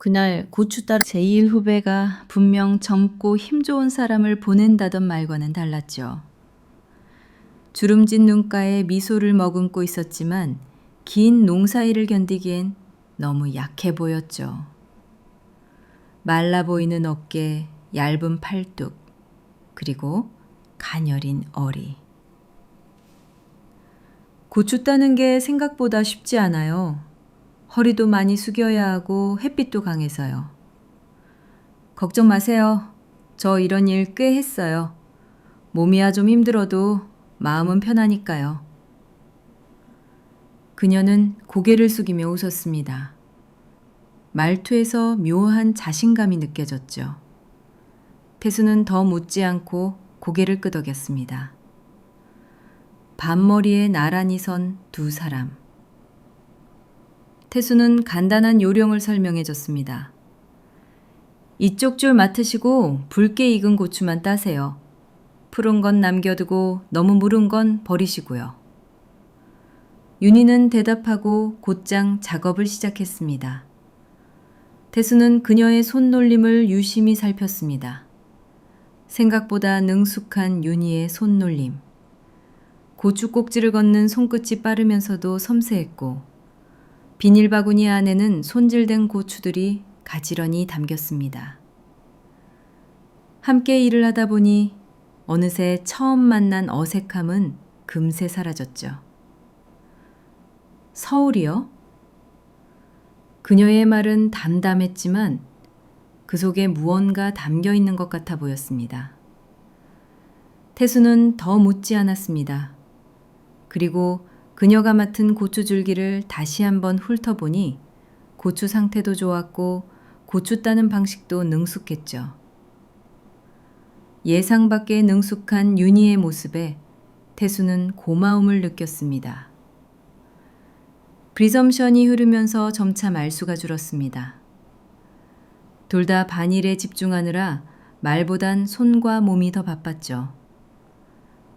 그날 고추 따라 제2일 후배가 분명 젊고 힘 좋은 사람을 보낸다던 말과는 달랐죠. 주름진 눈가에 미소를 머금고 있었지만 긴 농사일을 견디기엔 너무 약해 보였죠. 말라 보이는 어깨, 얇은 팔뚝, 그리고 가녀린 어리. 고추 따는 게 생각보다 쉽지 않아요. 허리도 많이 숙여야 하고 햇빛도 강해서요. 걱정 마세요. 저 이런 일 꽤 했어요. 몸이야 좀 힘들어도 마음은 편하니까요. 그녀는 고개를 숙이며 웃었습니다. 말투에서 묘한 자신감이 느껴졌죠. 태수는 더 묻지 않고 고개를 끄덕였습니다. 밤머리에 나란히 선 두 사람. 태수는 간단한 요령을 설명해 줬습니다. 이쪽 줄 맡으시고 붉게 익은 고추만 따세요. 푸른 건 남겨두고 너무 무른 건 버리시고요. 윤희는 대답하고 곧장 작업을 시작했습니다. 태수는 그녀의 손놀림을 유심히 살폈습니다. 생각보다 능숙한 윤희의 손놀림. 고추 꼭지를 걷는 손끝이 빠르면서도 섬세했고 비닐바구니 안에는 손질된 고추들이 가지런히 담겼습니다. 함께 일을 하다 보니 어느새 처음 만난 어색함은 금세 사라졌죠. 서울이요? 그녀의 말은 담담했지만 그 속에 무언가 담겨 있는 것 같아 보였습니다. 태수는 더 묻지 않았습니다. 그리고 그녀가 맡은 고추줄기를 다시 한번 훑어보니 고추 상태도 좋았고 고추 따는 방식도 능숙했죠. 예상 밖의 능숙한 윤희의 모습에 태수는 고마움을 느꼈습니다. 프리섬션이 흐르면서 점차 말수가 줄었습니다. 둘 다 반일에 집중하느라 말보단 손과 몸이 더 바빴죠.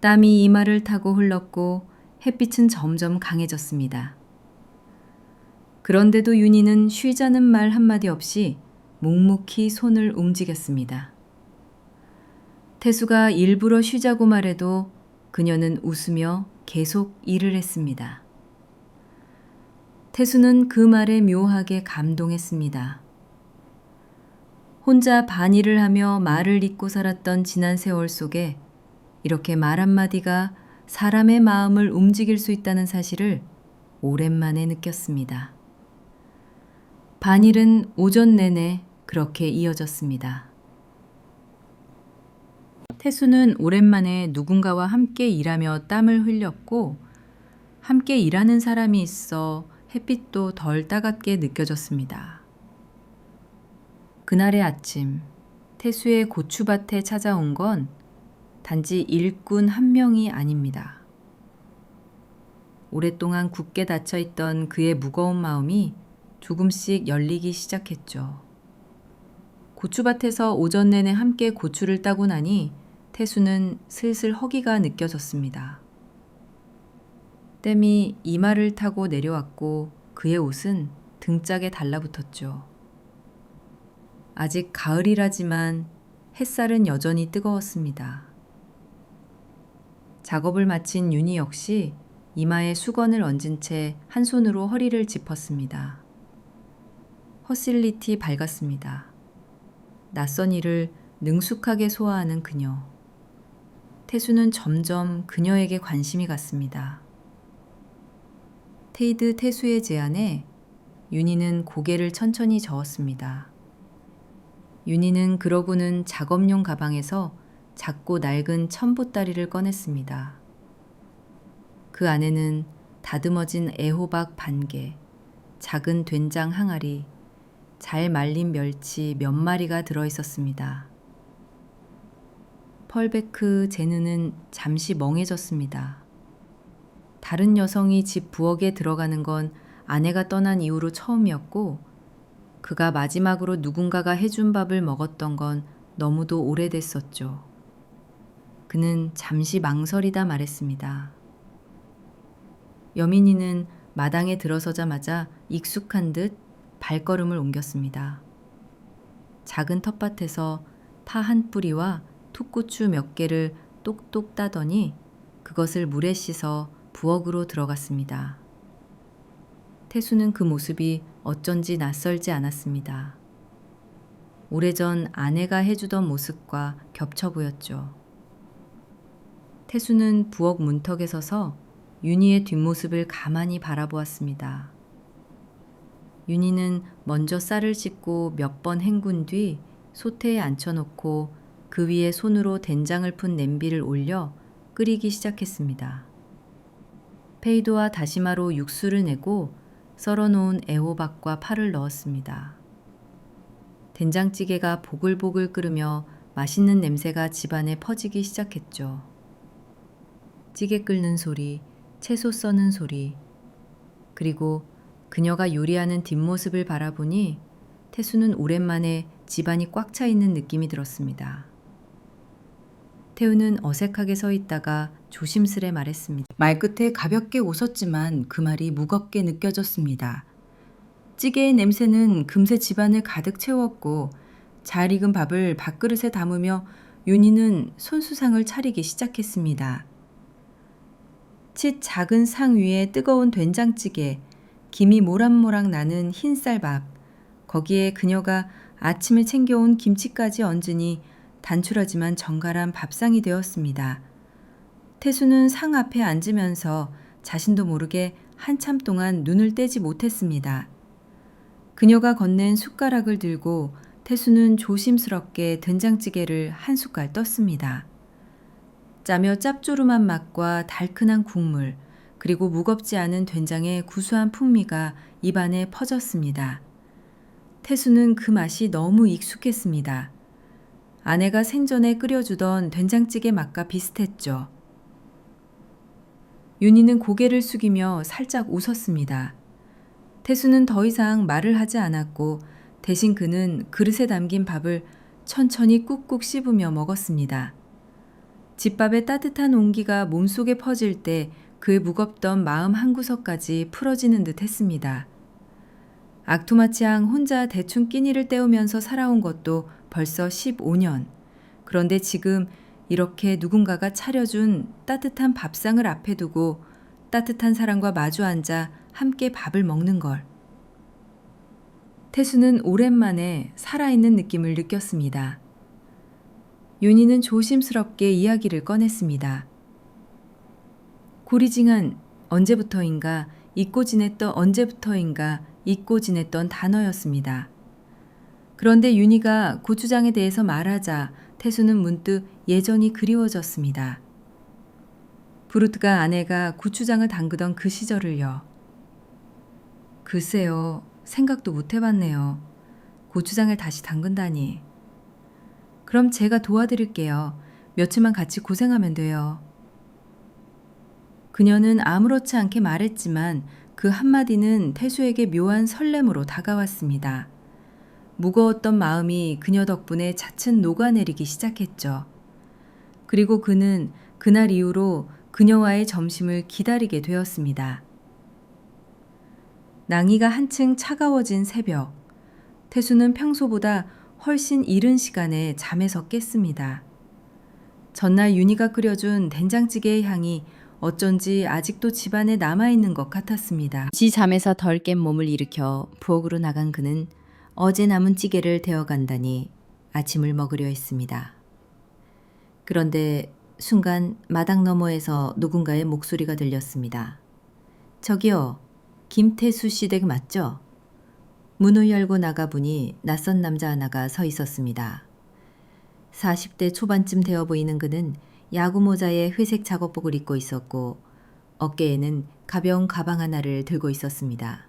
땀이 이마를 타고 흘렀고 햇빛은 점점 강해졌습니다. 그런데도 윤희는 쉬자는 말 한마디 없이 묵묵히 손을 움직였습니다. 태수가 일부러 쉬자고 말해도 그녀는 웃으며 계속 일을 했습니다. 태수는 그 말에 묘하게 감동했습니다. 혼자 반일을 하며 말을 잇고 살았던 지난 세월 속에 이렇게 말 한마디가 사람의 마음을 움직일 수 있다는 사실을 오랜만에 느꼈습니다. 반일은 오전 내내 그렇게 이어졌습니다. 태수는 오랜만에 누군가와 함께 일하며 땀을 흘렸고 함께 일하는 사람이 있어 햇빛도 덜 따갑게 느껴졌습니다. 그날의 아침, 태수의 고추밭에 찾아온 건 단지 일꾼 한 명이 아닙니다. 오랫동안 굳게 닫혀있던 그의 무거운 마음이 조금씩 열리기 시작했죠. 고추밭에서 오전 내내 함께 고추를 따고 나니 태수는 슬슬 허기가 느껴졌습니다. 땀이 이마를 타고 내려왔고 그의 옷은 등짝에 달라붙었죠. 아직 가을이라지만 햇살은 여전히 뜨거웠습니다. 작업을 마친 윤희 역시 이마에 수건을 얹은 채 한 손으로 허리를 짚었습니다. 허슬릿이 밝았습니다. 낯선 일을 능숙하게 소화하는 그녀. 태수는 점점 그녀에게 관심이 갔습니다. 테이드 태수의 제안에 윤희는 고개를 천천히 저었습니다. 윤희는 그러고는 작업용 가방에서 작고 낡은 첨보다리를 꺼냈습니다. 그 안에는 다듬어진 애호박 반개, 작은 된장 항아리, 잘 말린 멸치 몇 마리가 들어있었습니다. 펄베크 제느는 잠시 멍해졌습니다. 다른 여성이 집 부엌에 들어가는 건 아내가 떠난 이후로 처음이었고 그가 마지막으로 누군가가 해준 밥을 먹었던 건 너무도 오래됐었죠. 그는 잠시 망설이다 말했습니다. 여민이는 마당에 들어서자마자 익숙한 듯 발걸음을 옮겼습니다. 작은 텃밭에서 파 한 뿌리와 툭고추 몇 개를 똑똑 따더니 그것을 물에 씻어 부엌으로 들어갔습니다. 태수는 그 모습이 어쩐지 낯설지 않았습니다. 오래전 아내가 해주던 모습과 겹쳐 보였죠. 태수는 부엌 문턱에 서서 윤희의 뒷모습을 가만히 바라보았습니다. 윤희는 먼저 쌀을 씻고 몇 번 헹군 뒤 솥에 앉혀놓고 그 위에 손으로 된장을 푼 냄비를 올려 끓이기 시작했습니다. 페이도와 다시마로 육수를 내고 썰어놓은 애호박과 파를 넣었습니다. 된장찌개가 보글보글 끓으며 맛있는 냄새가 집안에 퍼지기 시작했죠. 찌개 끓는 소리, 채소 써는 소리, 그리고 그녀가 요리하는 뒷모습을 바라보니 태수는 오랜만에 집안이 꽉 차 있는 느낌이 들었습니다. 태우는 어색하게 서 있다가 조심스레 말했습니다. 말끝에 가볍게 웃었지만 그 말이 무겁게 느껴졌습니다. 찌개의 냄새는 금세 집안을 가득 채웠고 잘 익은 밥을 밥그릇에 담으며 윤희는 손수상을 차리기 시작했습니다. 칫 작은 상 위에 뜨거운 된장찌개, 김이 모락모락 나는 흰쌀밥, 거기에 그녀가 아침에 챙겨온 김치까지 얹으니 단출하지만 정갈한 밥상이 되었습니다. 태수는 상 앞에 앉으면서 자신도 모르게 한참 동안 눈을 떼지 못했습니다. 그녀가 건넨 숟가락을 들고 태수는 조심스럽게 된장찌개를 한 숟갈 떴습니다. 짜며 짭조름한 맛과 달큰한 국물, 그리고 무겁지 않은 된장의 구수한 풍미가 입안에 퍼졌습니다. 태수는 그 맛이 너무 익숙했습니다. 아내가 생전에 끓여주던 된장찌개 맛과 비슷했죠. 윤희는 고개를 숙이며 살짝 웃었습니다. 태수는 더 이상 말을 하지 않았고 대신 그는 그릇에 담긴 밥을 천천히 꾹꾹 씹으며 먹었습니다. 집밥의 따뜻한 온기가 몸속에 퍼질 때 그의 무겁던 마음 한구석까지 풀어지는 듯 했습니다. 악토마치앙 혼자 대충 끼니를 때우면서 살아온 것도 벌써 15년. 그런데 지금 이렇게 누군가가 차려준 따뜻한 밥상을 앞에 두고 따뜻한 사람과 마주 앉아 함께 밥을 먹는 걸. 태수는 오랜만에 살아있는 느낌을 느꼈습니다. 윤희는 조심스럽게 이야기를 꺼냈습니다. 고리징한 언제부터인가 잊고 지냈던 단어였습니다. 그런데 윤희가 고추장에 대해서 말하자 태수는 문득 예전이 그리워졌습니다. 브루트가 아내가 고추장을 담그던 그 시절을요. 글쎄요, 생각도 못 해봤네요. 고추장을 다시 담근다니. 그럼 제가 도와드릴게요. 며칠만 같이 고생하면 돼요. 그녀는 아무렇지 않게 말했지만 그 한마디는 태수에게 묘한 설렘으로 다가왔습니다. 무거웠던 마음이 그녀 덕분에 차츰 녹아내리기 시작했죠. 그리고 그는 그날 이후로 그녀와의 점심을 기다리게 되었습니다. 낭이가 한층 차가워진 새벽, 태수는 평소보다 훨씬 이른 시간에 잠에서 깼습니다. 전날 윤희가 끓여준 된장찌개의 향이 어쩐지 아직도 집안에 남아있는 것 같았습니다. 지 잠에서 덜 깬 몸을 일으켜 부엌으로 나간 그는 어제 남은 찌개를 데워간다니 아침을 먹으려 했습니다. 그런데 순간 마당 너머에서 누군가의 목소리가 들렸습니다. 저기요, 김태수 씨 댁 맞죠? 문을 열고 나가보니 낯선 남자 하나가 서 있었습니다. 40대 초반쯤 되어 보이는 그는 야구 모자에 회색 작업복을 입고 있었고 어깨에는 가벼운 가방 하나를 들고 있었습니다.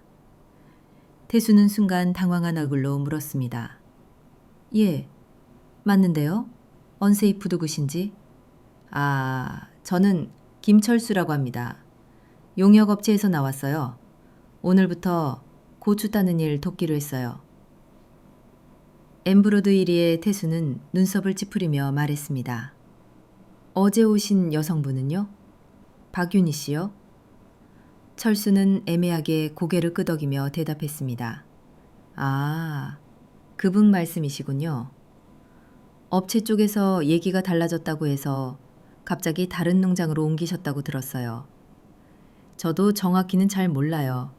태수는 순간 당황한 얼굴로 물었습니다. 예, 맞는데요? 언세이프 누구신지? 아, 저는 김철수라고 합니다. 용역업체에서 나왔어요. 오늘부터 고추 따는 일 돕기로 했어요. 엠브로드 1위의 태수는 눈썹을 찌푸리며 말했습니다. 어제 오신 여성분은요? 박윤희 씨요? 철수는 애매하게 고개를 끄덕이며 대답했습니다. 아, 그분 말씀이시군요. 업체 쪽에서 얘기가 달라졌다고 해서 갑자기 다른 농장으로 옮기셨다고 들었어요. 저도 정확히는 잘 몰라요.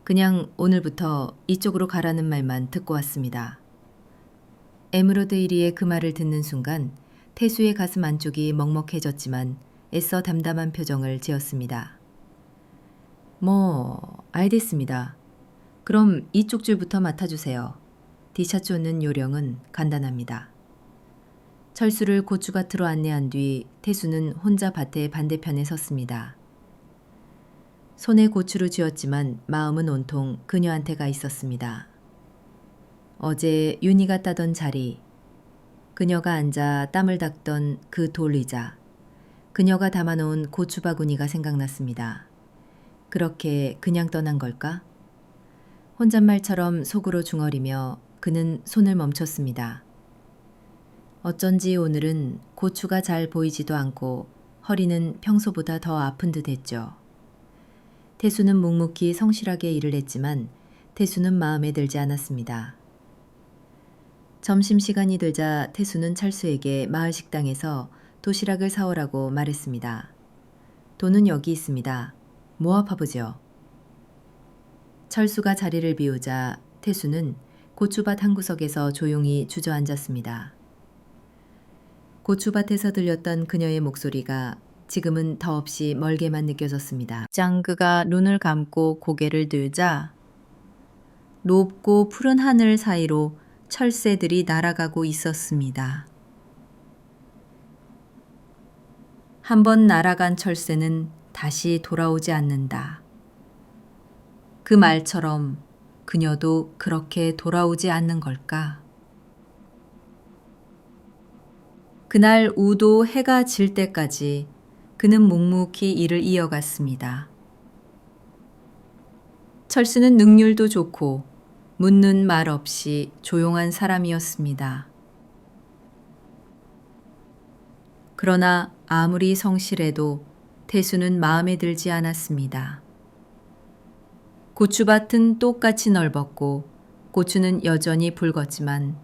그냥 오늘부터 이쪽으로 가라는 말만 듣고 왔습니다. 에메랄드이리의 그 말을 듣는 순간 태수의 가슴 안쪽이 먹먹해졌지만 애써 담담한 표정을 지었습니다. 알겠습니다. 그럼 이쪽 줄부터 맡아주세요. 디샤초는 요령은 간단합니다. 철수를 고추밭으로 안내한 뒤 태수는 혼자 밭의 반대편에 섰습니다. 손에 고추를 쥐었지만 마음은 온통 그녀한테 가 있었습니다. 어제 윤희가 따던 자리, 그녀가 앉아 땀을 닦던 그 돌의자, 그녀가 담아놓은 고추 바구니가 생각났습니다. 그렇게 그냥 떠난 걸까? 혼잣말처럼 속으로 중얼이며 그는 손을 멈췄습니다. 어쩐지 오늘은 고추가 잘 보이지도 않고 허리는 평소보다 더 아픈 듯 했죠. 태수는 묵묵히 성실하게 일을 했지만 태수는 마음에 들지 않았습니다. 점심시간이 되자 태수는 철수에게 마을 식당에서 도시락을 사오라고 말했습니다. 돈은 여기 있습니다. 모아파보죠. 철수가 자리를 비우자 태수는 고추밭 한 구석에서 조용히 주저앉았습니다. 고추밭에서 들렸던 그녀의 목소리가 지금은 더없이 멀게만 느껴졌습니다. 짱그가 눈을 감고 고개를 들자 높고 푸른 하늘 사이로 철새들이 날아가고 있었습니다. 한번 날아간 철새는 다시 돌아오지 않는다. 그 말처럼 그녀도 그렇게 돌아오지 않는 걸까? 그날 우도 해가 질 때까지 그는 묵묵히 일을 이어갔습니다. 철수는 능률도 좋고 묻는 말 없이 조용한 사람이었습니다. 그러나 아무리 성실해도 태수는 마음에 들지 않았습니다. 고추밭은 똑같이 넓었고 고추는 여전히 붉었지만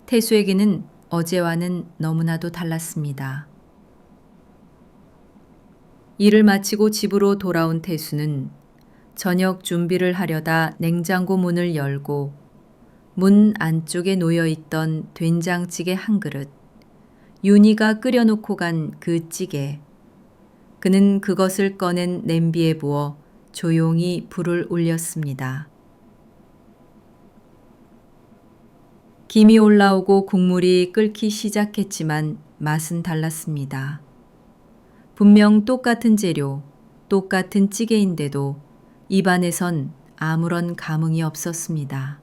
태수에게는 어제와는 너무나도 달랐습니다. 일을 마치고 집으로 돌아온 태수는 저녁 준비를 하려다 냉장고 문을 열고 문 안쪽에 놓여있던 된장찌개 한 그릇, 윤희가 끓여놓고 간 그 찌개, 그는 그것을 꺼낸 냄비에 부어 조용히 불을 올렸습니다. 김이 올라오고 국물이 끓기 시작했지만 맛은 달랐습니다. 분명 똑같은 재료, 똑같은 찌개인데도 입안에선 아무런 감흥이 없었습니다.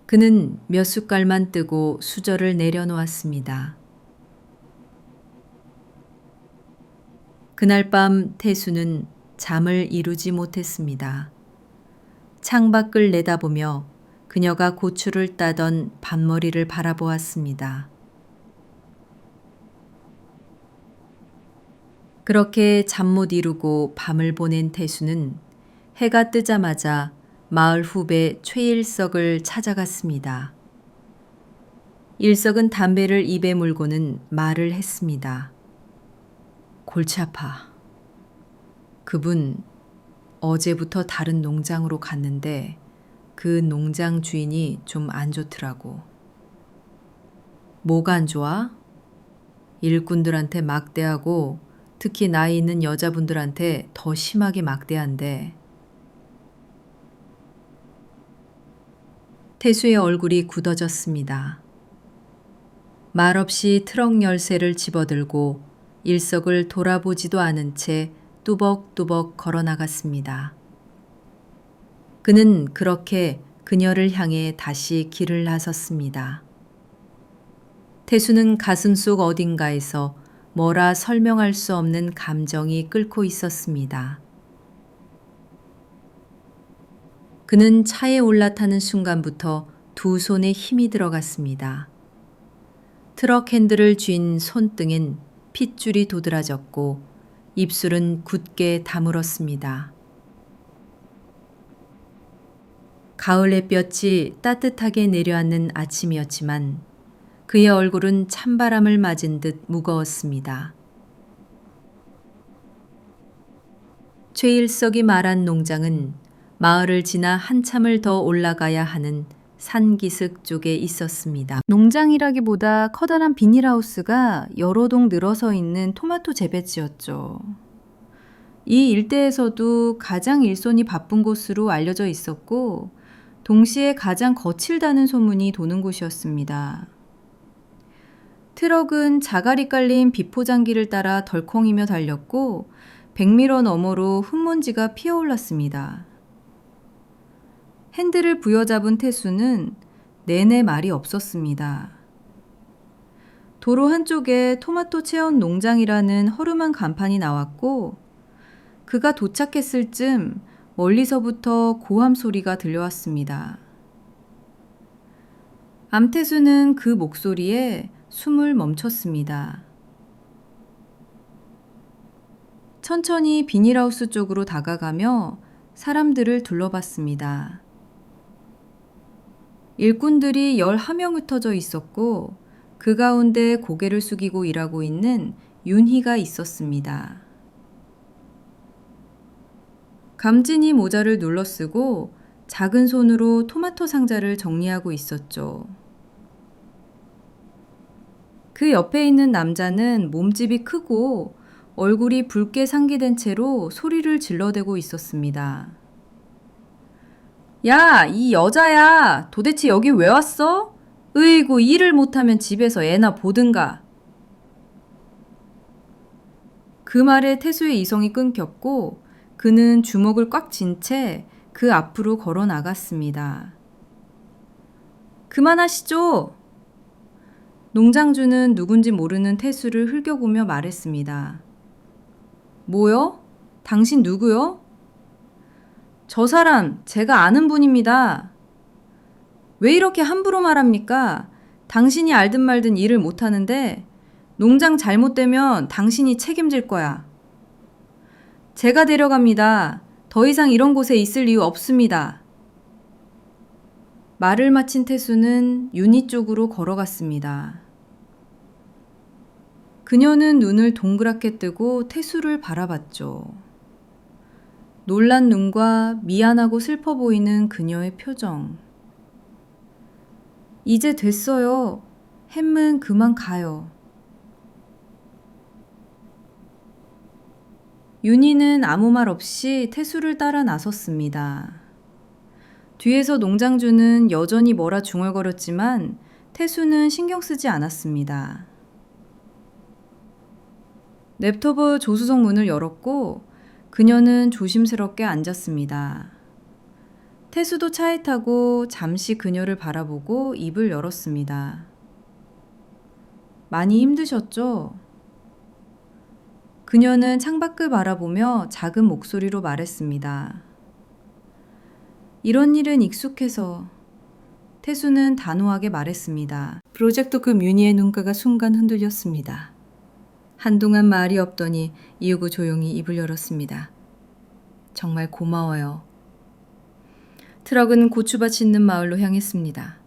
그는 몇 숟갈만 뜨고 수저를 내려놓았습니다. 그날 밤 태수는 잠을 이루지 못했습니다. 창밖을 내다보며 그녀가 고추를 따던 밤머리를 바라보았습니다. 그렇게 잠 못 이루고 밤을 보낸 태수는 해가 뜨자마자 마을 후배 최일석을 찾아갔습니다. 일석은 담배를 입에 물고는 말을 했습니다. 골치 아파. 그분 어제부터 다른 농장으로 갔는데 그 농장 주인이 좀 안 좋더라고. 뭐가 안 좋아? 일꾼들한테 막대하고 특히 나이 있는 여자분들한테 더 심하게 막대한대. 태수의 얼굴이 굳어졌습니다. 말없이 트럭 열쇠를 집어들고 일석을 돌아보지도 않은 채 뚜벅뚜벅 걸어 나갔습니다. 그는 그렇게 그녀를 향해 다시 길을 나섰습니다. 태수는 가슴속 어딘가에서 뭐라 설명할 수 없는 감정이 끓고 있었습니다. 그는 차에 올라타는 순간부터 두 손에 힘이 들어갔습니다. 트럭 핸들을 쥔 손등엔 핏줄이 도드라졌고 입술은 굳게 다물었습니다. 가을 햇볕이 따뜻하게 내려앉는 아침이었지만 그의 얼굴은 찬바람을 맞은 듯 무거웠습니다. 최일석이 말한 농장은 마을을 지나 한참을 더 올라가야 하는 산기슭 쪽에 있었습니다. 농장이라기보다 커다란 비닐하우스가 여러 동 늘어서 있는 토마토 재배지였죠. 이 일대에서도 가장 일손이 바쁜 곳으로 알려져 있었고 동시에 가장 거칠다는 소문이 도는 곳이었습니다. 트럭은 자갈이 깔린 비포장기를 따라 덜컹이며 달렸고 100미터 너머로 흙먼지가 피어올랐습니다. 핸들을 부여잡은 태수는 내내 말이 없었습니다. 도로 한쪽에 토마토 체험 농장이라는 허름한 간판이 나왔고 그가 도착했을 즈음 멀리서부터 고함 소리가 들려왔습니다. 암태수는 그 목소리에 숨을 멈췄습니다. 천천히 비닐하우스 쪽으로 다가가며 사람들을 둘러봤습니다. 일꾼들이 11명 흩어져 있었고 그 가운데 고개를 숙이고 일하고 있는 윤희가 있었습니다. 감진이 모자를 눌러쓰고 작은 손으로 토마토 상자를 정리하고 있었죠. 그 옆에 있는 남자는 몸집이 크고 얼굴이 붉게 상기된 채로 소리를 질러대고 있었습니다. 야, 이 여자야! 도대체 여기 왜 왔어? 으이구, 일을 못하면 집에서 애나 보든가. 그 말에 태수의 이성이 끊겼고 그는 주먹을 꽉 쥔 채 그 앞으로 걸어 나갔습니다. 그만하시죠! 농장주는 누군지 모르는 태수를 흘겨보며 말했습니다. 뭐요? 당신 누구요? 저 사람 제가 아는 분입니다. 왜 이렇게 함부로 말합니까? 당신이 알든 말든 일을 못하는데 농장 잘못되면 당신이 책임질 거야. 제가 데려갑니다. 더 이상 이런 곳에 있을 이유 없습니다. 말을 마친 태수는 윤희 쪽으로 걸어갔습니다. 그녀는 눈을 동그랗게 뜨고 태수를 바라봤죠. 놀란 눈과 미안하고 슬퍼 보이는 그녀의 표정. 이제 됐어요. 햄은 그만 가요. 윤희는 아무 말 없이 태수를 따라 나섰습니다. 뒤에서 농장주는 여전히 뭐라 중얼거렸지만 태수는 신경 쓰지 않았습니다. 랩톱 조수석 문을 열었고 그녀는 조심스럽게 앉았습니다. 태수도 차에 타고 잠시 그녀를 바라보고 입을 열었습니다. 많이 힘드셨죠? 그녀는 창밖을 바라보며 작은 목소리로 말했습니다. 이런 일은 익숙해서. 태수는 단호하게 말했습니다. 프로젝트급 윤희의 눈가가 순간 흔들렸습니다. 한동안 말이 없더니 이윽고 조용히 입을 열었습니다. 정말 고마워요. 트럭은 고추밭이 있는 마을로 향했습니다.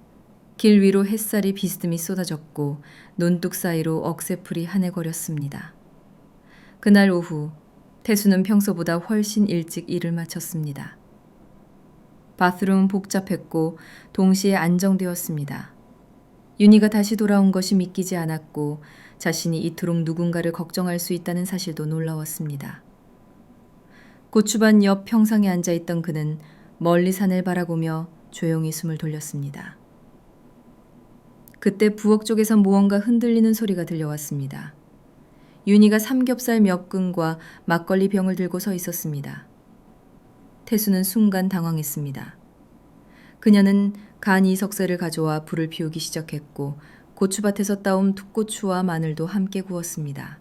길 위로 햇살이 비스듬히 쏟아졌고 논둑 사이로 억새풀이 하늘거렸습니다. 그날 오후 태수는 평소보다 훨씬 일찍 일을 마쳤습니다. 바스룸은 복잡했고 동시에 안정되었습니다. 윤희가 다시 돌아온 것이 믿기지 않았고 자신이 이토록 누군가를 걱정할 수 있다는 사실도 놀라웠습니다. 고추밭 옆 평상에 앉아있던 그는 멀리 산을 바라보며 조용히 숨을 돌렸습니다. 그때 부엌 쪽에서 무언가 흔들리는 소리가 들려왔습니다. 윤희가 삼겹살 몇 근과 막걸리 병을 들고 서 있었습니다. 태수는 순간 당황했습니다. 그녀는 간이 석쇠를 가져와 불을 피우기 시작했고 고추밭에서 따온 툭고추와 마늘도 함께 구웠습니다.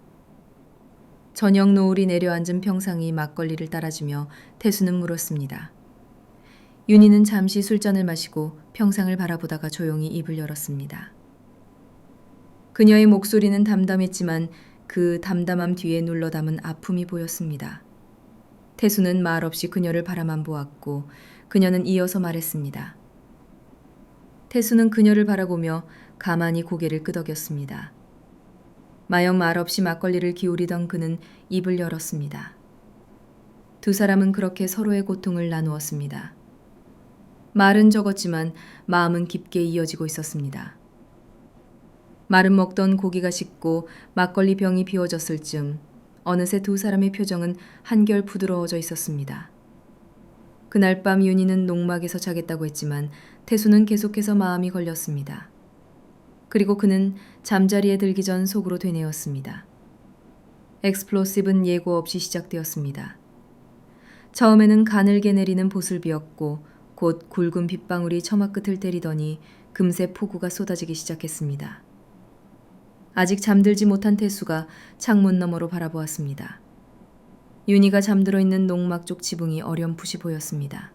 저녁 노을이 내려앉은 평상이 막걸리를 따라주며 태수는 물었습니다. 윤희는 잠시 술잔을 마시고 평상을 바라보다가 조용히 입을 열었습니다. 그녀의 목소리는 담담했지만 그 담담함 뒤에 눌러 담은 아픔이 보였습니다. 태수는 말 없이 그녀를 바라만 보았고 그녀는 이어서 말했습니다. 태수는 그녀를 바라보며 가만히 고개를 끄덕였습니다. 마영 말없이 막걸리를 기울이던 그는 입을 열었습니다. 두 사람은 그렇게 서로의 고통을 나누었습니다. 말은 적었지만 마음은 깊게 이어지고 있었습니다. 말은 먹던 고기가 식고 막걸리 병이 비워졌을 즈음 어느새 두 사람의 표정은 한결 부드러워져 있었습니다. 그날 밤 윤희는 농막에서 자겠다고 했지만 태수는 계속해서 마음이 걸렸습니다. 그리고 그는 잠자리에 들기 전 속으로 되뇌었습니다. 엑스플로시브는 예고 없이 시작되었습니다. 처음에는 가늘게 내리는 보슬비였고 곧 굵은 빗방울이 처마 끝을 때리더니 금세 폭우가 쏟아지기 시작했습니다. 아직 잠들지 못한 태수가 창문 너머로 바라보았습니다. 윤희가 잠들어 있는 농막 쪽 지붕이 어렴풋이 보였습니다.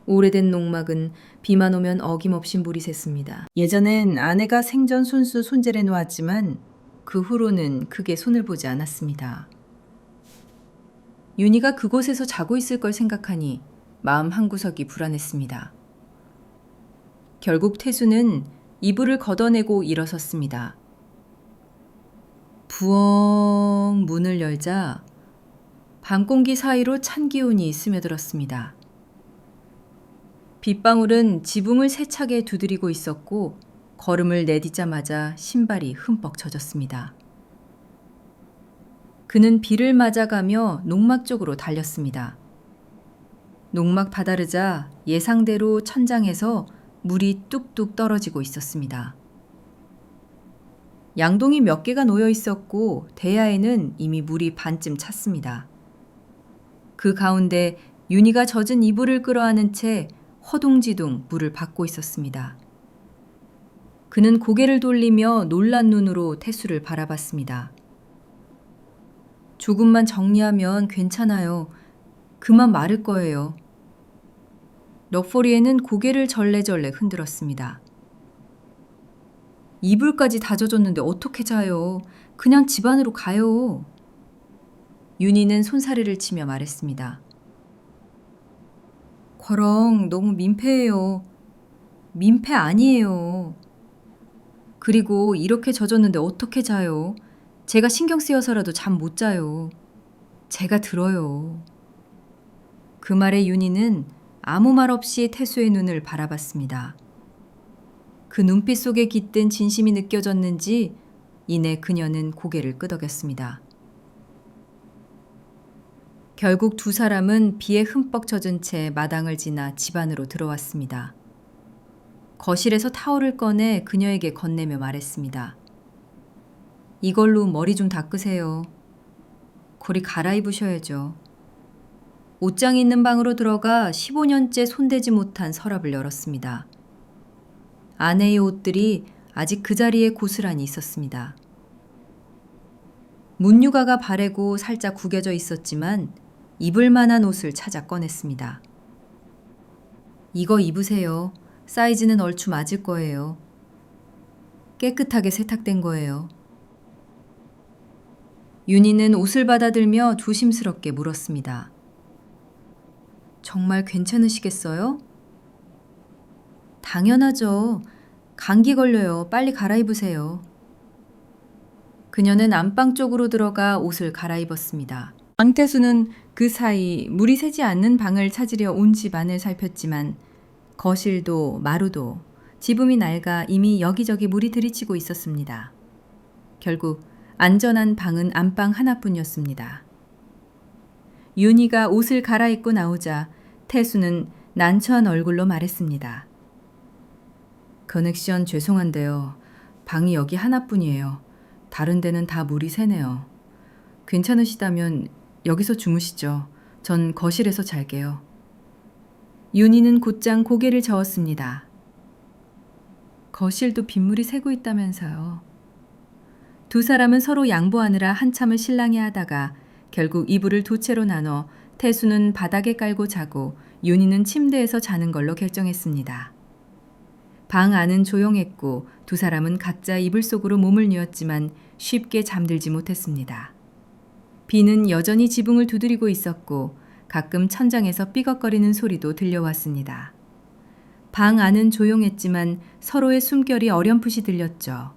오래된 농막은 비만 오면 어김없이 물이 샜습니다. 예전엔 아내가 생전 손수 손질해 놓았지만 그 후로는 크게 손을 보지 않았습니다. 윤희가 그곳에서 자고 있을 걸 생각하니 마음 한구석이 불안했습니다. 결국 태수는 이불을 걷어내고 일어섰습니다. 부엉 문을 열자 밤공기 사이로 찬 기운이 스며들었습니다. 빗방울은 지붕을 세차게 두드리고 있었고 걸음을 내딛자마자 신발이 흠뻑 젖었습니다. 그는 비를 맞아가며 농막 쪽으로 달렸습니다. 농막 다다르자 예상대로 천장에서 물이 뚝뚝 떨어지고 있었습니다. 양동이 몇 개가 놓여 있었고 대야에는 이미 물이 반쯤 찼습니다. 그 가운데 윤희가 젖은 이불을 끌어안은 채 허둥지둥 물을 받고 있었습니다. 그는 고개를 돌리며 놀란 눈으로 태수를 바라봤습니다. 조금만 정리하면 괜찮아요. 그만 마를 거예요. 럭포리에는 고개를 절레절레 흔들었습니다. 이불까지 다 젖었는데 어떻게 자요? 그냥 집 안으로 가요. 윤희는 손사래를 치며 말했습니다. 거렁 너무 민폐예요. 민폐 아니에요. 그리고 이렇게 젖었는데 어떻게 자요? 제가 신경 쓰여서라도 잠 못 자요. 제가 들어요. 그 말에 윤희는 아무 말 없이 태수의 눈을 바라봤습니다. 그 눈빛 속에 깃든 진심이 느껴졌는지 이내 그녀는 고개를 끄덕였습니다. 결국 두 사람은 비에 흠뻑 젖은 채 마당을 지나 집 안으로 들어왔습니다. 거실에서 타올을 꺼내 그녀에게 건네며 말했습니다. 이걸로 머리 좀 닦으세요. 거리 갈아입으셔야죠. 옷장이 있는 방으로 들어가 15년째 손대지 못한 서랍을 열었습니다. 아내의 옷들이 아직 그 자리에 고스란히 있었습니다. 문유가가 바래고 살짝 구겨져 있었지만 입을 만한 옷을 찾아 꺼냈습니다. 이거 입으세요. 사이즈는 얼추 맞을 거예요. 깨끗하게 세탁된 거예요. 윤희는 옷을 받아들며 조심스럽게 물었습니다. 정말 괜찮으시겠어요? 당연하죠. 감기 걸려요. 빨리 갈아입으세요. 그녀는 안방 쪽으로 들어가 옷을 갈아입었습니다. 황태수는 그 사이 물이 새지 않는 방을 찾으려 온 집안을 살폈지만 거실도 마루도 지붕이 낡아 이미 여기저기 물이 들이치고 있었습니다. 결국 안전한 방은 안방 하나뿐이었습니다. 윤희가 옷을 갈아입고 나오자 태수는 난처한 얼굴로 말했습니다. 커넥션 죄송한데요. 방이 여기 하나뿐이에요. 다른 데는 다 물이 새네요. 괜찮으시다면 여기서 주무시죠. 전 거실에서 잘게요. 윤희는 곧장 고개를 저었습니다. 거실도 빗물이 새고 있다면서요. 두 사람은 서로 양보하느라 한참을 실랑이하다가 결국 이불을 두 채로 나눠 태수는 바닥에 깔고 자고 윤희는 침대에서 자는 걸로 결정했습니다. 방 안은 조용했고 두 사람은 각자 이불 속으로 몸을 뉘었지만 쉽게 잠들지 못했습니다. 비는 여전히 지붕을 두드리고 있었고 가끔 천장에서 삐걱거리는 소리도 들려왔습니다. 방 안은 조용했지만 서로의 숨결이 어렴풋이 들렸죠.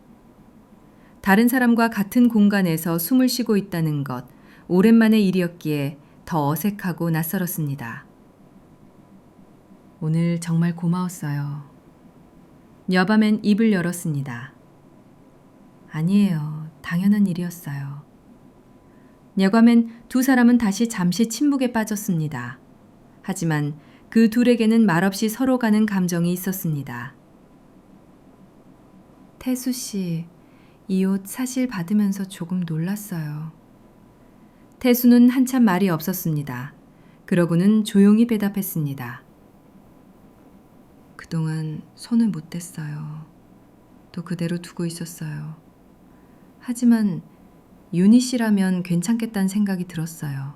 다른 사람과 같은 공간에서 숨을 쉬고 있다는 것, 오랜만의 일이었기에 더 어색하고 낯설었습니다. 오늘 정말 고마웠어요. 여밤엔 입을 열었습니다. 아니에요. 당연한 일이었어요. 여밤엔 두 사람은 다시 잠시 침묵에 빠졌습니다. 하지만 그 둘에게는 말없이 서로 가는 감정이 있었습니다. 태수 씨, 이 옷 사실 받으면서 조금 놀랐어요. 태수는 한참 말이 없었습니다. 그러고는 조용히 대답했습니다. 그동안 손을 못 댔어요. 또 그대로 두고 있었어요. 하지만 윤희 씨라면 괜찮겠다는 생각이 들었어요.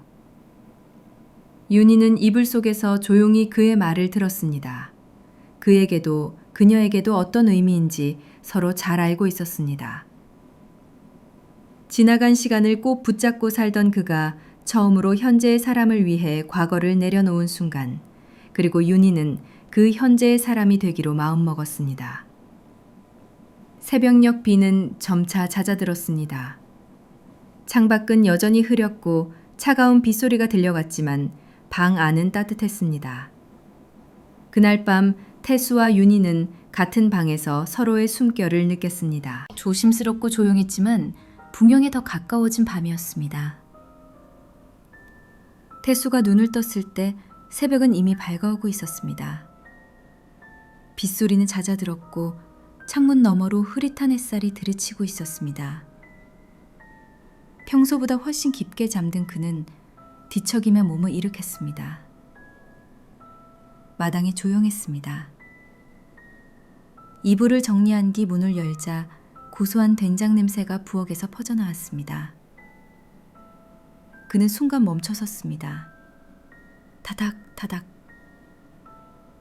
윤희는 이불 속에서 조용히 그의 말을 들었습니다. 그에게도 그녀에게도 어떤 의미인지 서로 잘 알고 있었습니다. 지나간 시간을 꼭 붙잡고 살던 그가 처음으로 현재의 사람을 위해 과거를 내려놓은 순간, 그리고 윤희는 그 현재의 사람이 되기로 마음먹었습니다. 새벽녘 비는 점차 잦아들었습니다. 창밖은 여전히 흐렸고 차가운 빗소리가 들려갔지만 방 안은 따뜻했습니다. 그날 밤 태수와 윤희는 같은 방에서 서로의 숨결을 느꼈습니다. 조심스럽고 조용했지만 분명히 더 가까워진 밤이었습니다. 태수가 눈을 떴을 때 새벽은 이미 밝아오고 있었습니다. 빗소리는 잦아들었고 창문 너머로 흐릿한 햇살이 들이치고 있었습니다. 평소보다 훨씬 깊게 잠든 그는 뒤척이며 몸을 일으켰습니다. 마당이 조용했습니다. 이불을 정리한 뒤 문을 열자 고소한 된장 냄새가 부엌에서 퍼져나왔습니다. 그는 순간 멈춰섰습니다. 타닥타닥.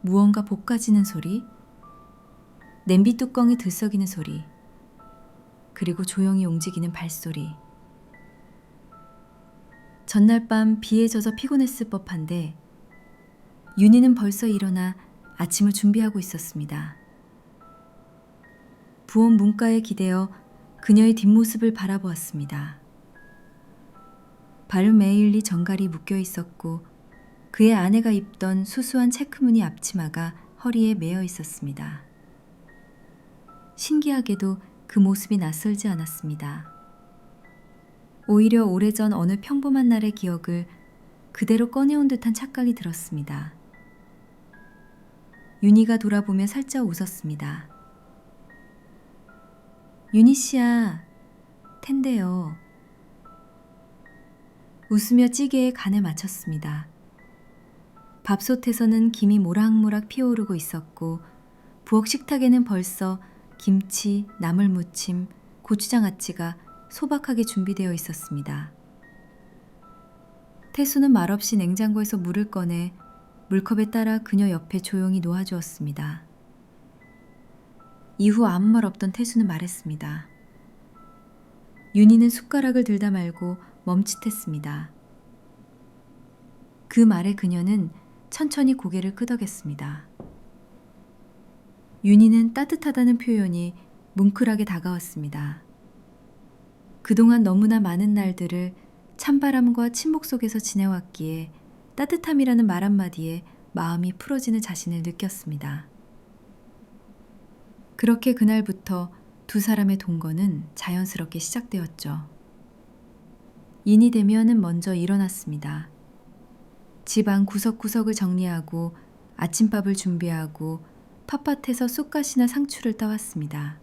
무언가 볶아지는 소리, 냄비 뚜껑이 들썩이는 소리, 그리고 조용히 움직이는 발소리. 전날 밤 비에 젖어 피곤했을 법한데 윤희는 벌써 일어나 아침을 준비하고 있었습니다. 부엌 문가에 기대어 그녀의 뒷모습을 바라보았습니다. 발은 매일리 정갈이 묶여 있었고 그의 아내가 입던 수수한 체크무늬 앞치마가 허리에 매어 있었습니다. 신기하게도 그 모습이 낯설지 않았습니다. 오히려 오래전 어느 평범한 날의 기억을 그대로 꺼내온 듯한 착각이 들었습니다. 윤희가 돌아보며 살짝 웃었습니다. 윤희 씨야, 텐데요. 웃으며 찌개에 간을 맞췄습니다. 밥솥에서는 김이 모락모락 피어오르고 있었고 부엌 식탁에는 벌써 김치, 나물무침, 고추장아찌가 소박하게 준비되어 있었습니다. 태수는 말없이 냉장고에서 물을 꺼내 물컵에 따라 그녀 옆에 조용히 놓아주었습니다. 이후 아무 말 없던 태수는 말했습니다. 윤희는 숟가락을 들다 말고 멈칫했습니다. 그 말에 그녀는 천천히 고개를 끄덕였습니다. 윤희는 따뜻하다는 표현이 뭉클하게 다가왔습니다. 그동안 너무나 많은 날들을 찬바람과 침묵 속에서 지내왔기에 따뜻함이라는 말 한마디에 마음이 풀어지는 자신을 느꼈습니다. 그렇게 그날부터 두 사람의 동거는 자연스럽게 시작되었죠. 인이 되면은 먼저 일어났습니다. 집안 구석구석을 정리하고 아침밥을 준비하고 텃밭에서 쑥갓이나 상추를 따왔습니다.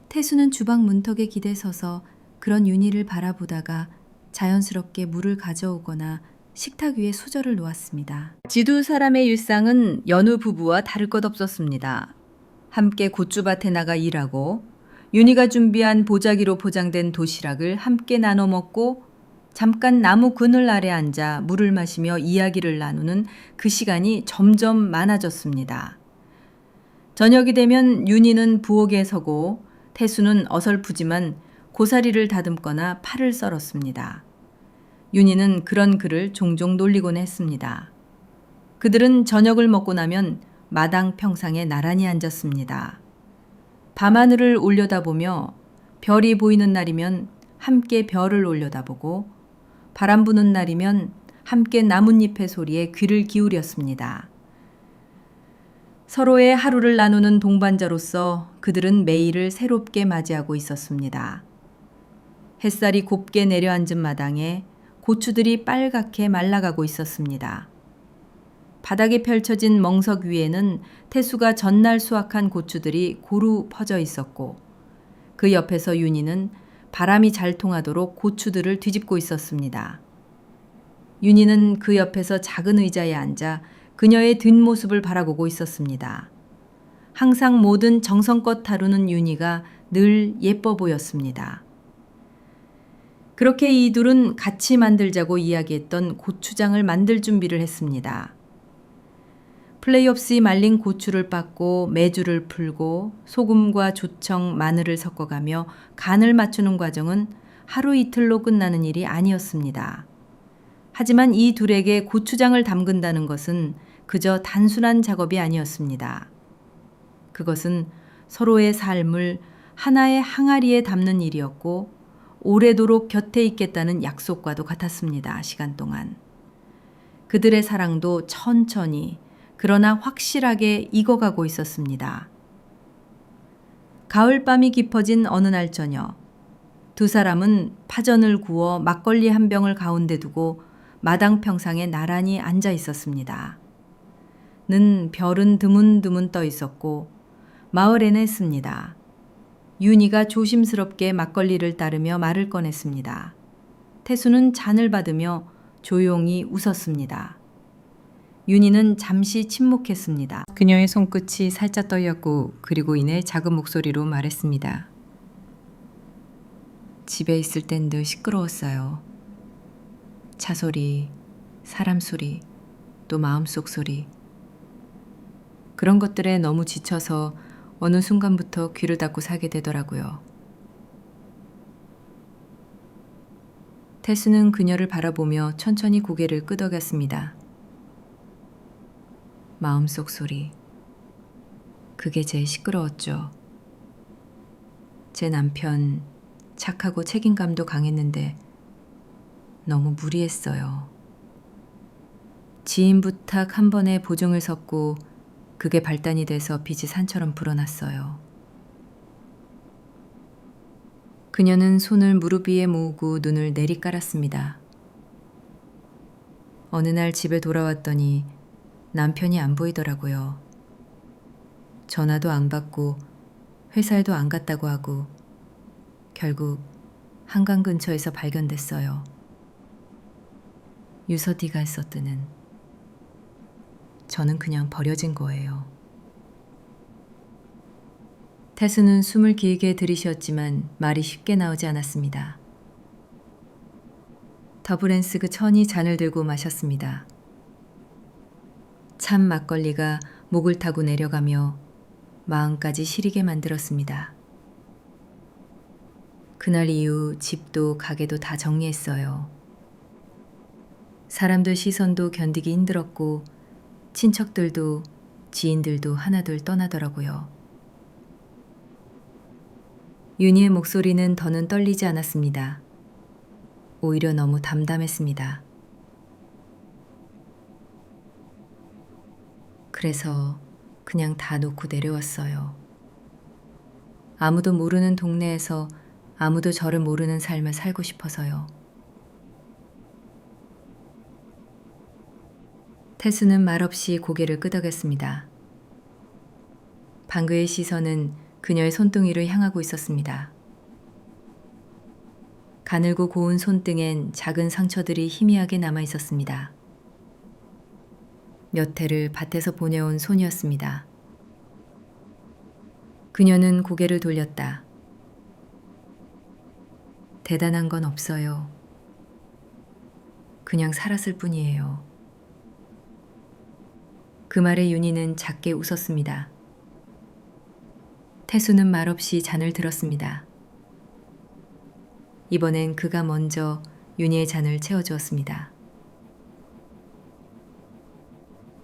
태수는 주방 문턱에 기대 서서 그런 윤희를 바라보다가 자연스럽게 물을 가져오거나 식탁 위에 수저를 놓았습니다. 지두 사람의 일상은 여느 부부와 다를 것 없었습니다. 함께 고추밭에 나가 일하고 윤희가 준비한 보자기로 포장된 도시락을 함께 나눠 먹고 잠깐 나무 그늘 아래 앉아 물을 마시며 이야기를 나누는 그 시간이 점점 많아졌습니다. 저녁이 되면 윤희는 부엌에 서고 태수는 어설프지만 고사리를 다듬거나 파를 썰었습니다. 윤희는 그런 그를 종종 놀리곤 했습니다. 그들은 저녁을 먹고 나면 마당 평상에 나란히 앉았습니다. 밤하늘을 올려다보며 별이 보이는 날이면 함께 별을 올려다보고 바람 부는 날이면 함께 나뭇잎의 소리에 귀를 기울였습니다. 서로의 하루를 나누는 동반자로서 그들은 매일을 새롭게 맞이하고 있었습니다. 햇살이 곱게 내려앉은 마당에 고추들이 빨갛게 말라가고 있었습니다. 바닥에 펼쳐진 멍석 위에는 태수가 전날 수확한 고추들이 고루 퍼져 있었고 그 옆에서 윤희는 바람이 잘 통하도록 고추들을 뒤집고 있었습니다. 윤희는 그 옆에서 작은 의자에 앉아 그녀의 뒷모습을 바라보고 있었습니다. 항상 모든 정성껏 다루는 윤희가 늘 예뻐 보였습니다. 그렇게 이 둘은 같이 만들자고 이야기했던 고추장을 만들 준비를 했습니다. 플레이 없이 말린 고추를 빻고 메주를 풀고 소금과 조청, 마늘을 섞어가며 간을 맞추는 과정은 하루 이틀로 끝나는 일이 아니었습니다. 하지만 이 둘에게 고추장을 담근다는 것은 그저 단순한 작업이 아니었습니다. 그것은 서로의 삶을 하나의 항아리에 담는 일이었고 오래도록 곁에 있겠다는 약속과도 같았습니다. 시간 동안. 그들의 사랑도 천천히 그러나 확실하게 익어가고 있었습니다. 가을밤이 깊어진 어느 날 저녁, 두 사람은 파전을 구워 막걸리 한 병을 가운데 두고 마당 평상에 나란히 앉아 있었습니다. 는 별은 드문드문 떠 있었고 마을에는 했습니다. 윤희가 조심스럽게 막걸리를 따르며 말을 꺼냈습니다. 태수는 잔을 받으며 조용히 웃었습니다. 윤희는 잠시 침묵했습니다. 그녀의 손끝이 살짝 떨렸고 그리고 이내 작은 목소리로 말했습니다. 집에 있을 땐 늘 시끄러웠어요. 차 소리, 사람 소리, 또 마음속 소리. 그런 것들에 너무 지쳐서 어느 순간부터 귀를 닫고 살게 되더라고요. 태수는 그녀를 바라보며 천천히 고개를 끄덕였습니다. 마음속 소리. 그게 제일 시끄러웠죠. 제 남편 착하고 책임감도 강했는데 너무 무리했어요. 지인 부탁 한 번에 보증을 섰고 그게 발단이 돼서 빚이 산처럼 불어났어요. 그녀는 손을 무릎 위에 모으고 눈을 내리깔았습니다. 어느 날 집에 돌아왔더니 남편이 안 보이더라고요. 전화도 안 받고 회사에도 안 갔다고 하고 결국 한강 근처에서 발견됐어요. 유서디가 썼드는. 저는 그냥 버려진 거예요. 태수는 숨을 길게 들이쉬었지만 말이 쉽게 나오지 않았습니다. 더브랜스그 천이 잔을 들고 마셨습니다. 찬 막걸리가 목을 타고 내려가며 마음까지 시리게 만들었습니다. 그날 이후 집도 가게도 다 정리했어요. 사람들 시선도 견디기 힘들었고 친척들도 지인들도 하나둘 떠나더라고요. 윤희의 목소리는 더는 떨리지 않았습니다. 오히려 너무 담담했습니다. 그래서 그냥 다 놓고 내려왔어요. 아무도 모르는 동네에서 아무도 저를 모르는 삶을 살고 싶어서요. 태수는 말없이 고개를 끄덕였습니다. 방그의 시선은 그녀의 손등위를 향하고 있었습니다. 가늘고 고운 손등엔 작은 상처들이 희미하게 남아 있었습니다. 몇 해를 밭에서 보내온 손이었습니다. 그녀는 고개를 돌렸다. 대단한 건 없어요. 그냥 살았을 뿐이에요. 그 말에 윤희는 작게 웃었습니다. 태수는 말없이 잔을 들었습니다. 이번엔 그가 먼저 윤희의 잔을 채워주었습니다.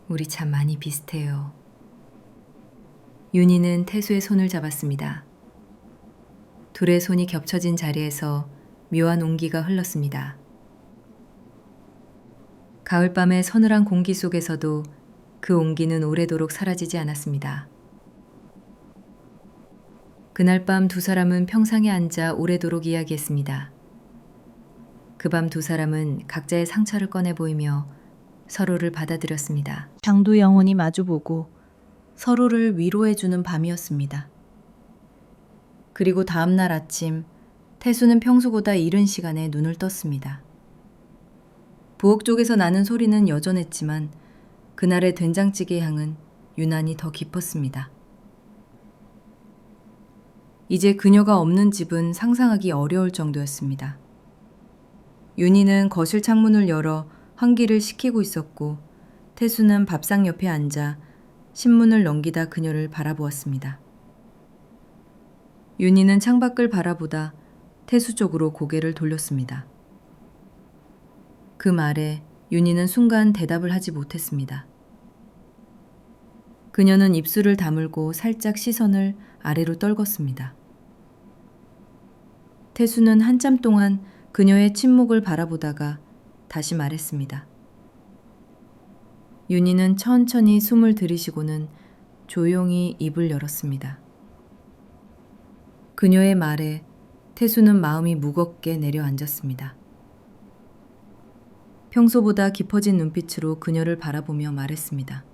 우리 참 많이 비슷해요. 윤희는 태수의 손을 잡았습니다. 둘의 손이 겹쳐진 자리에서 묘한 온기가 흘렀습니다. 가을밤의 서늘한 공기 속에서도 그 온기는 오래도록 사라지지 않았습니다. 그날 밤 두 사람은 평상에 앉아 오래도록 이야기했습니다. 그 밤 두 사람은 각자의 상처를 꺼내 보이며 서로를 받아들였습니다. 장도 영원히 마주보고 서로를 위로해주는 밤이었습니다. 그리고 다음날 아침, 태수는 평소보다 이른 시간에 눈을 떴습니다. 부엌 쪽에서 나는 소리는 여전했지만 그날의 된장찌개 향은 유난히 더 깊었습니다. 이제 그녀가 없는 집은 상상하기 어려울 정도였습니다. 윤희는 거실 창문을 열어 환기를 시키고 있었고 태수는 밥상 옆에 앉아 신문을 넘기다 그녀를 바라보았습니다. 윤희는 창밖을 바라보다 태수 쪽으로 고개를 돌렸습니다. 그 말에 윤희는 순간 대답을 하지 못했습니다. 그녀는 입술을 다물고 살짝 시선을 아래로 떨궜습니다. 태수는 한참 동안 그녀의 침묵을 바라보다가 다시 말했습니다. 윤희는 천천히 숨을 들이쉬고는 조용히 입을 열었습니다. 그녀의 말에 태수는 마음이 무겁게 내려앉았습니다. 평소보다 깊어진 눈빛으로 그녀를 바라보며 말했습니다.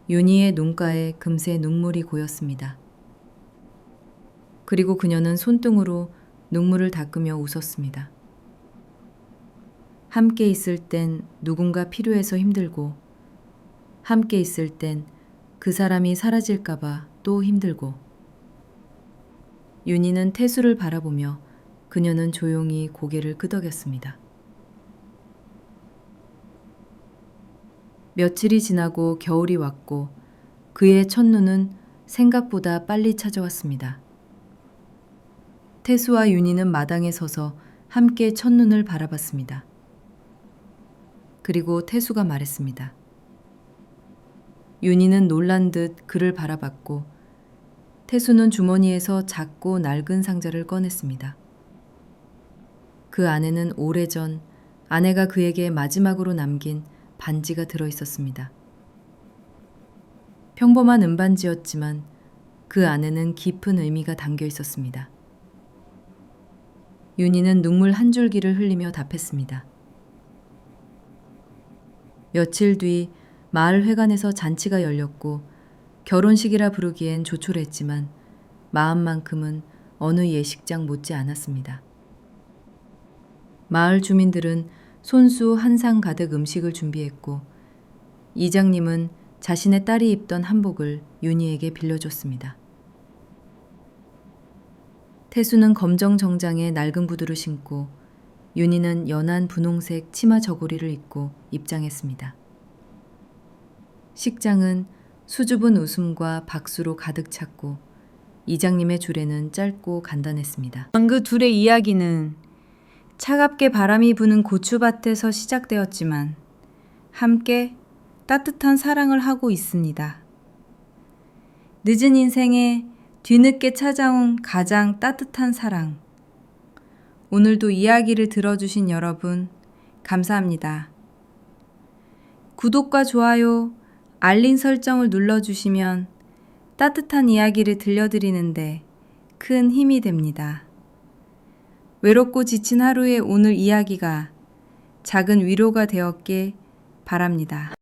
윤희의 눈가에 금세 눈물이 고였습니다. 그리고 그녀는 손등으로 눈물을 닦으며 웃었습니다. 함께 있을 땐 누군가 필요해서 힘들고, 함께 있을 땐 그 사람이 사라질까봐 또 힘들고. 윤희는 태수를 바라보며 그녀는 조용히 고개를 끄덕였습니다. 며칠이 지나고 겨울이 왔고 그의 첫눈은 생각보다 빨리 찾아왔습니다. 태수와 윤희는 마당에 서서 함께 첫눈을 바라봤습니다. 그리고 태수가 말했습니다. 윤희는 놀란 듯 그를 바라봤고 태수는 주머니에서 작고 낡은 상자를 꺼냈습니다. 그 안에는 오래전 아내가 그에게 마지막으로 남긴 반지가 들어 있었습니다. 평범한 은반지였지만 그 안에는 깊은 의미가 담겨 있었습니다. 윤희는 눈물 한 줄기를 흘리며 답했습니다. 며칠 뒤 마을 회관에서 잔치가 열렸고 결혼식이라 부르기엔 조촐했지만 마음만큼은 어느 예식장 못지 않았습니다. 마을 주민들은 손수 한 상 가득 음식을 준비했고 이장님은 자신의 딸이 입던 한복을 윤희에게 빌려줬습니다. 태수는 검정 정장에 낡은 구두를 신고 윤희는 연한 분홍색 치마 저고리를 입고 입장했습니다. 식장은 수줍은 웃음과 박수로 가득 찼고 이장님의 주례는 짧고 간단했습니다. 그 둘의 이야기는 차갑게 바람이 부는 고추밭에서 시작되었지만 함께 따뜻한 사랑을 하고 있습니다. 늦은 인생에 뒤늦게 찾아온 가장 따뜻한 사랑. 오늘도 이야기를 들어주신 여러분 감사합니다. 구독과 좋아요, 알림 설정을 눌러주시면 따뜻한 이야기를 들려드리는데 큰 힘이 됩니다. 외롭고 지친 하루의 오늘 이야기가 작은 위로가 되었길 바랍니다.